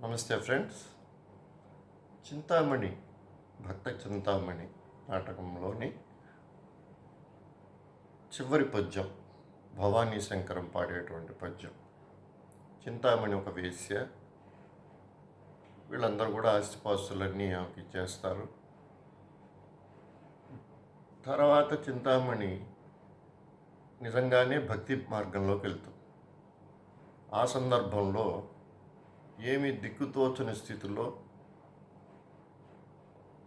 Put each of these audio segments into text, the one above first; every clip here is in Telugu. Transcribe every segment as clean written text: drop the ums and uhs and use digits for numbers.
నమస్తే ఫ్రెండ్స్. చింతామణి భక్త చింతామణి నాటకంలోని చివరి పద్యం భవానీ శంకరం పాడేటువంటి పద్యం. చింతామణి ఒక వేశ్య. వీళ్ళందరూ కూడా ఆస్తిపాస్తులన్నీ ఆమెకి ఇచ్చేస్తారు. తర్వాత చింతామణి నిజంగానే భక్తి మార్గంలోకి వెళ్తుంది. ఆ సందర్భంలో ఏమీ దిక్కుతోచని స్థితిలో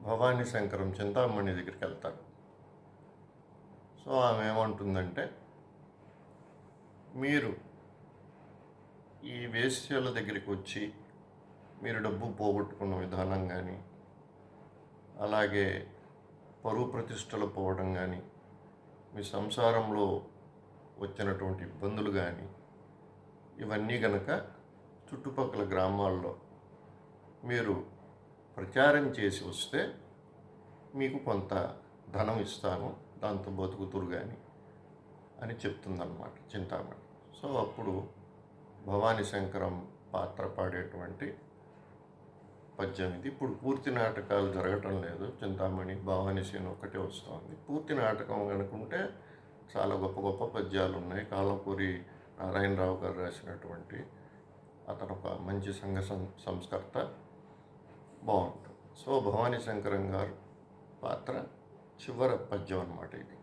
భవానీ శంకరం చింతామణి దగ్గరికి వెళ్తారు. సో ఆమె ఏమంటుందంటే, మీరు ఈ వేశ్యల దగ్గరికి వచ్చి మీరు డబ్బు పోగొట్టుకున్న విధానం కానీ, అలాగే పరువు ప్రతిష్టలు పోవడం కానీ, మీ సంసారంలో వచ్చినటువంటి ఇబ్బందులు కానీ, ఇవన్నీ గనక చుట్టుపక్కల గ్రామాల్లో మీరు ప్రచారం చేసి వస్తే మీకు కొంత ధనం ఇస్తాను, దాంతో బతుకుతురు కానీ అని చెప్తుందన్నమాట చింతామణి. సో అప్పుడు భవానీ శంకరం పాత్ర పాడేటువంటి పద్యం ఇది. ఇప్పుడు పూర్తి నాటకాలు జరగటం లేదు, చింతామణి భవానీ సీన్ ఒకటే వస్తుంది. పూర్తి నాటకం అనుకుంటే చాలా గొప్ప గొప్ప పద్యాలు ఉన్నాయి. కాలపూరి నారాయణరావు గారు రాసినటువంటి, అతను ఒక మంచి సంఘ సంస్కర్త, బాగుంటుంది. సో భవానీ శంకరం గారు పాత్ర చివరి పద్యం అన్నమాట ఇది.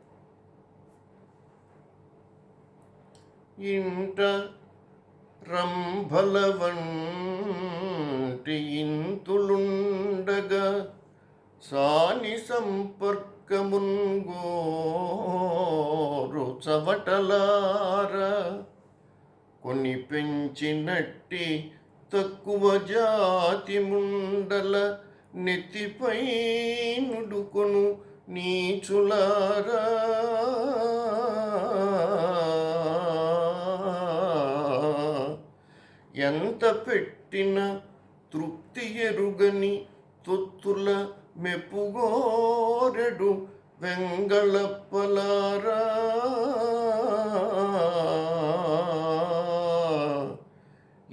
ఇంట రంభల వంటి ఇంతులుండగా సాని సంపర్కమున్గోరు చవటలార, కొని పెంచినట్టి తక్కువ జాతి ముండల నెత్తిపై నుడుకొను నీచులారా, ఎంత పెట్టిన తృప్తి ఎరుగని తొత్తుల మెప్పుగోరెడు వెంగళప్పలారా,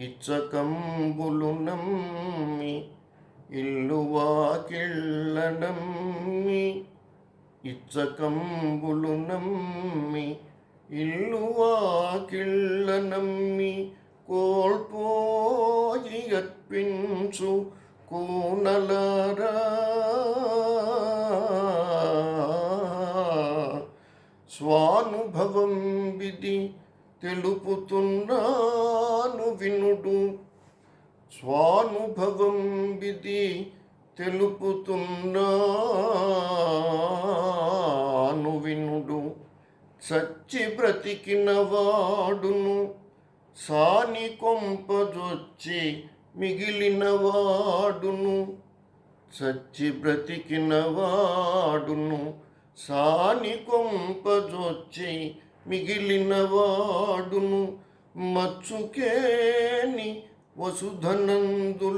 ఇచ్చకంబులు నమ్మి ఇల్లు వాకిళ్ళ నమ్మి, ఇచ్చకంబులు నమ్మి ఇల్లు వాకిళ్ళ నమ్మి, కోల్పోయి అర్పించు కూనలారా, స్వానుభవం విధి తెలుపుతున్నాను వినుడు, స్వానుభవం విధి తెలుపుతున్నాను వినుడు, చచ్చి బ్రతికిన వాడును సాని కొంపజొచ్చి మిగిలిన వాడును, చచ్చి బ్రతికిన వాడును సాని కొంపజొచ్చి మిగిలిన వాడును, మచ్చుకేని వసుధనందులేడు,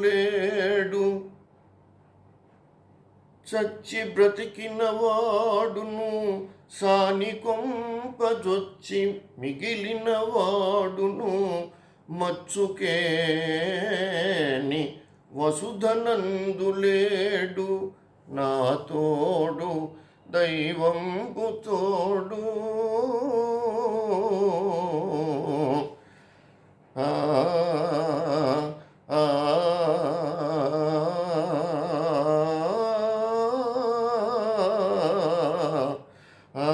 చచ్చి బ్రతికిన వాడును సాని కొంపజొచ్చి మిగిలిన వాడును, మచ్చుకేని వసుధనందులేడు, నా తోడు దైవంబు తోడు. ఆ ఆ ఆ